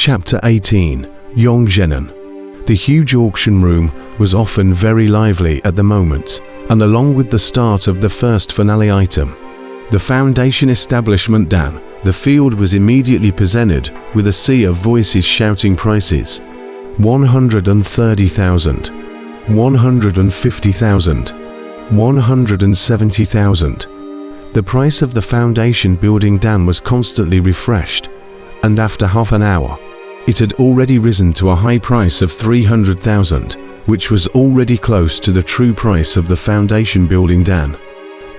Chapter 18. Young Zhennan. The huge auction room was often very lively at the moment, and along with the start of the first finale item, the Foundation Establishment Dan, the field was immediately presented with a sea of voices shouting prices. 130,000, 150,000, 170,000. The price of the Foundation building Dan was constantly refreshed, and after half an hour, it had already risen to a high price of 300,000, which was already close to the true price of the Foundation building Dan.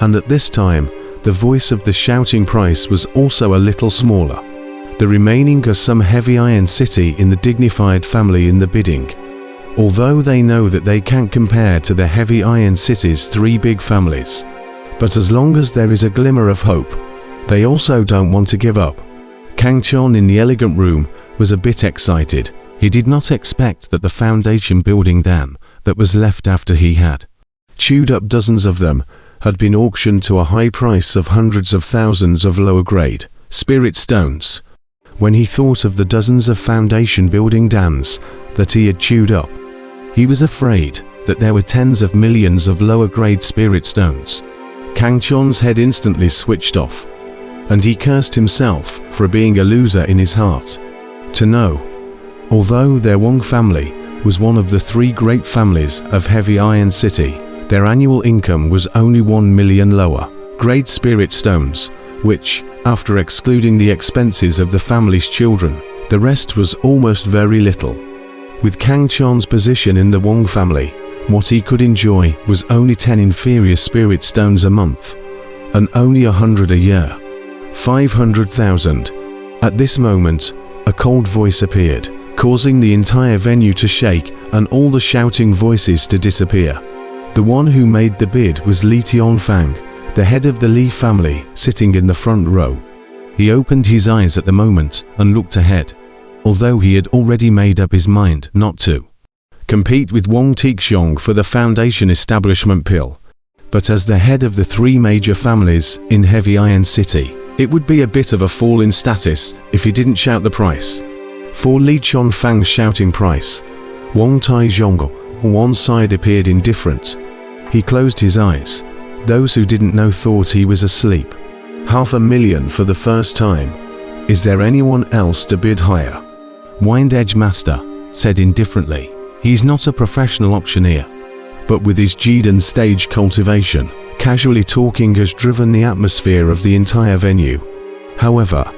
And at this time, the voice of the shouting price was also a little smaller. The remaining are some heavy iron city in the dignified family in the bidding. Although they know that they can't compare to the heavy iron city's three big families. But as long as there is a glimmer of hope, they also don't want to give up. Kangchon in the elegant room was a bit excited. He did not expect that the Foundation building Dan that was left after he had chewed up dozens of them had been auctioned to a high price of hundreds of thousands of lower grade spirit stones. When he thought of the dozens of Foundation building Dans that he had chewed up, he was afraid that there were tens of millions of lower grade spirit stones. Kangchon's head instantly switched off, and he cursed himself for being a loser in his heart. To know, although their Wong family was one of the three great families of Heavy Iron City, their annual income was only 1 million lower grade spirit stones, which, after excluding the expenses of the family's children, the rest was almost very little. With Kangchon's position in the Wong family, what he could enjoy was only 10 inferior spirit stones a month, and only 100 a year. 500,000. At this moment, a cold voice appeared, causing the entire venue to shake and all the shouting voices to disappear. The one who made the bid was Li Tianfang, the head of the Li family, sitting in the front row. He opened his eyes at the moment and looked ahead, although he had already made up his mind not to compete with Wong Tixiong for the Foundation Establishment Pill. But as the head of the three major families in Heavy Iron City, it would be a bit of a fall in status if he didn't shout the price. For Li Tianfang's shouting price, Wong Tixiong on one side appeared indifferent. He closed his eyes. Those who didn't know thought he was asleep. 500,000 for the first time. Is there anyone else to bid higher? Wind Edge Master said indifferently. He's not a professional auctioneer, but with his Zhennan stage cultivation, casually talking has driven the atmosphere of the entire venue. However,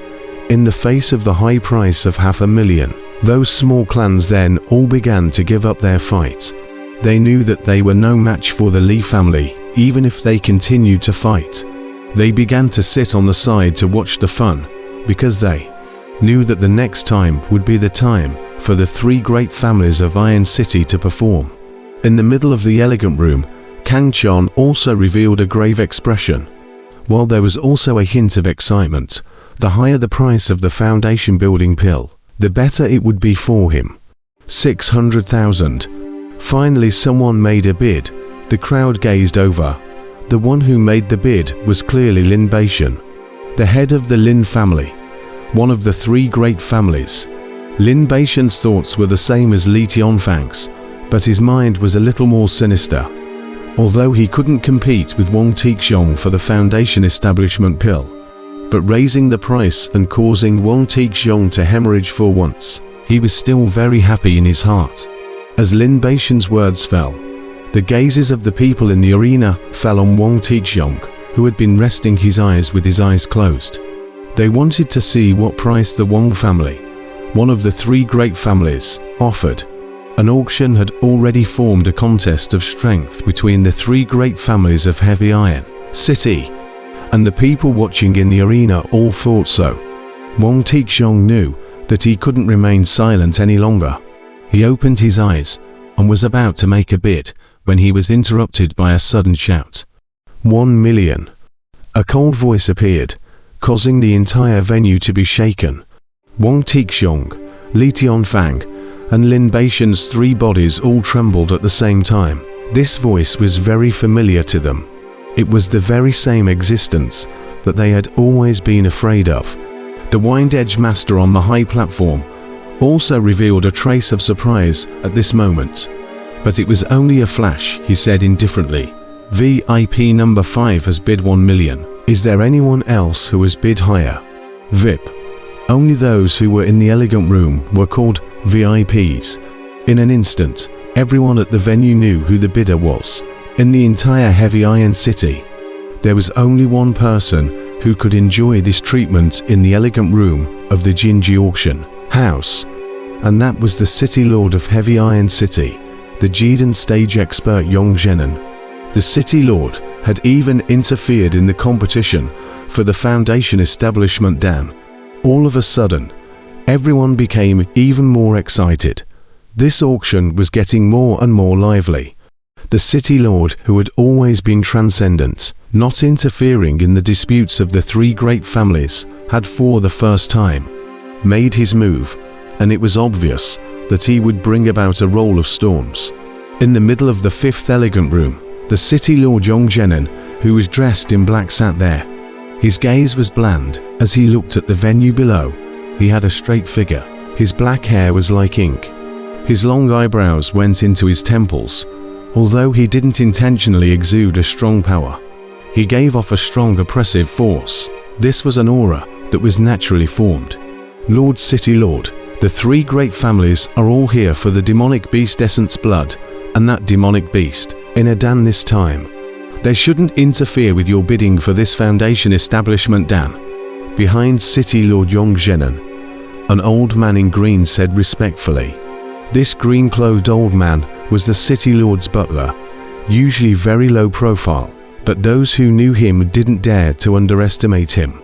in the face of the high price of 500,000, those small clans then all began to give up their fight. They knew that they were no match for the Li family, even if they continued to fight. They began to sit on the side to watch the fun, because they knew that the next time would be the time for the three great families of Iron City to perform. In the middle of the elegant room, Kangchon also revealed a grave expression. While there was also a hint of excitement, the higher the price of the Foundation building pill, the better it would be for him. 600,000. Finally someone made a bid. The crowd gazed over. The one who made the bid was clearly Lin Beishan, the head of the Lin family, one of the three great families. Lin Beishan's thoughts were the same as Li Tianfang's, but his mind was a little more sinister. Although he couldn't compete with Wong Tixiong for the Foundation Establishment Pill, but raising the price and causing Wong Tixiong to hemorrhage for once, he was still very happy in his heart. As Lin Beishan's words fell, the gazes of the people in the arena fell on Wong Tixiong, who had been resting his eyes with his eyes closed. They wanted to see what price the Wong family, one of the three great families, offered. An auction had already formed a contest of strength between the three great families of Heavy Iron City, and the people watching in the arena all thought so. Wong Tixiong knew that he couldn't remain silent any longer. He opened his eyes and was about to make a bid when he was interrupted by a sudden shout. 1 million. A cold voice appeared, causing the entire venue to be shaken. Wong Tixiong, Li Tianfang, and Lin Beishan's three bodies all trembled at the same time. This voice was very familiar to them. It was the very same existence that they had always been afraid of. The Wind Edge Master on the high platform also revealed a trace of surprise at this moment. But it was only a flash, he said indifferently. VIP number 5 has bid 1 million. Is there anyone else who has bid higher? VIP. Only those who were in the elegant room were called VIPs. In an instant, everyone at the venue knew who the bidder was. In the entire Heavy Iron City, there was only one person who could enjoy this treatment in the elegant room of the Jinji auction house, and that was the City Lord of Heavy Iron City, the Zhennan stage expert Zhennan. The City Lord had even interfered in the competition for the Foundation Establishment Dan. All of a sudden, everyone became even more excited. This auction was getting more and more lively. The City Lord, who had always been transcendent, not interfering in the disputes of the three great families, had for the first time made his move, and it was obvious that he would bring about a roll of storms. In the middle of the fifth elegant room, the City Lord Zhennan, who was dressed in black, sat there. His gaze was bland as he looked at the venue below. He had a straight figure. His black hair was like ink. His long eyebrows went into his temples. Although he didn't intentionally exude a strong power, he gave off a strong oppressive force. This was an aura that was naturally formed. Lord City Lord, the three great families are all here for the demonic beast essence blood, and that demonic beast, in a Dan this time. They shouldn't interfere with your bidding for this Foundation Establishment Dan. Behind City Lord Zhennan, an old man in green said respectfully. This green-clothed old man was the City Lord's butler, usually very low profile, but those who knew him didn't dare to underestimate him,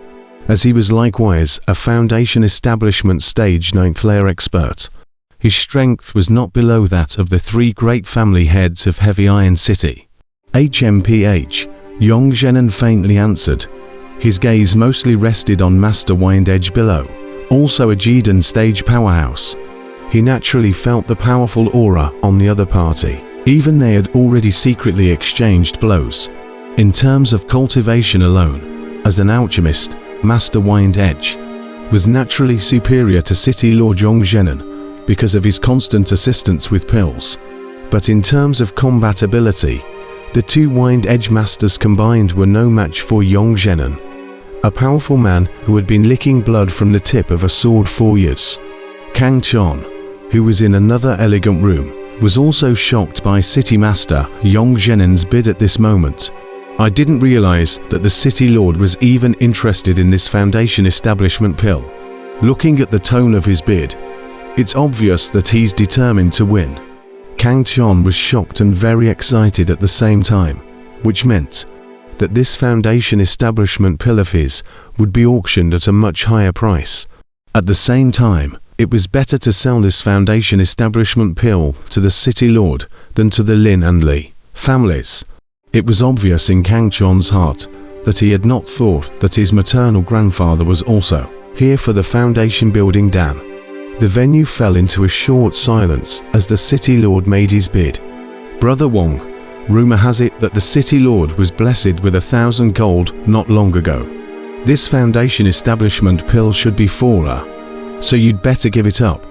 as he was likewise a Foundation Establishment Stage 9th layer expert. His strength was not below that of the three great family heads of Heavy Iron City. HMPH, Zhennan faintly answered. His gaze mostly rested on Master Wind Edge below, also a Zhennan stage powerhouse. He naturally felt the powerful aura on the other party. Even they had already secretly exchanged blows. In terms of cultivation alone, as an alchemist, Master Wind Edge was naturally superior to City Lord Zhennan because of his constant assistance with pills. But in terms of combat ability, the two Wind Edge Masters combined were no match for Zhennan, a powerful man who had been licking blood from the tip of a sword for years. Kang Chon, who was in another elegant room, was also shocked by City Master Zhennan's bid at this moment. I didn't realize that the City Lord was even interested in this Foundation Establishment pill. Looking at the tone of his bid, it's obvious that he's determined to win. Kang Chon was shocked and very excited at the same time, which meant that this Foundation Establishment pill of his would be auctioned at a much higher price. At the same time, it was better to sell this Foundation Establishment pill to the City Lord than to the Lin and Li families. It was obvious in Kang Chon's heart that he had not thought that his maternal grandfather was also here for the Foundation building Dan. The venue fell into a short silence as the City Lord made his bid. Brother Wong, rumor has it that the City Lord was blessed with 1,000 gold not long ago. This Foundation Establishment pill should be for her, so you'd better give it up.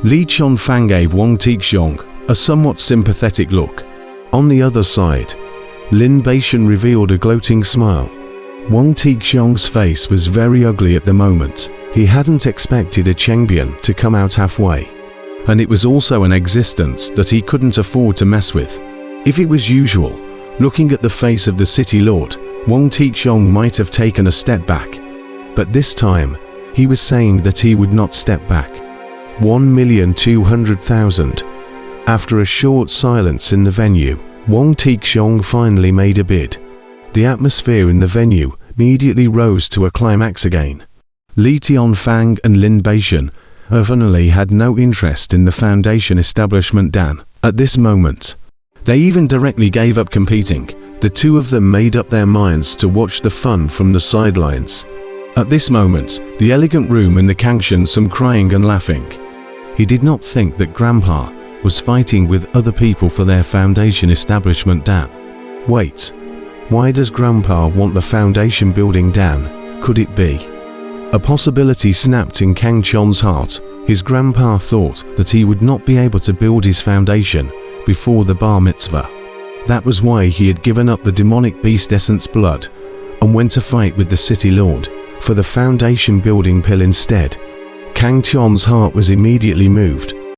Li Chonfang gave Wang Tixiong a somewhat sympathetic look. On the other side, Lin Beishan revealed a gloating smile. Wang Tixiong's face was very ugly at the moment. He hadn't expected a Chengbian to come out halfway, and it was also an existence that he couldn't afford to mess with. If it was usual, looking at the face of the City Lord, Wang Tixiong might have taken a step back, but this time, he was saying that he would not step back. 1,200,000. After a short silence in the venue, Wang Tixiong finally made a bid. The atmosphere in the venue immediately rose to a climax again. Li Tianfang and Lin Beishan finally had no interest in the Foundation Establishment Dan at this moment. They even directly gave up competing. The two of them made up their minds to watch the fun from the sidelines. At this moment, the elegant room in the Kangshan some crying and laughing. He did not think that Grandpa was fighting with other people for their Foundation Establishment Dan. Wait, why does Grandpa want the Foundation building Dan? Could it be? A possibility snapped in Kang Chon's heart. His grandpa thought that he would not be able to build his foundation before the bar mitzvah. That was why he had given up the demonic beast essence blood and went to fight with the city lord for the foundation building pill instead. Kang Tian's heart was immediately moved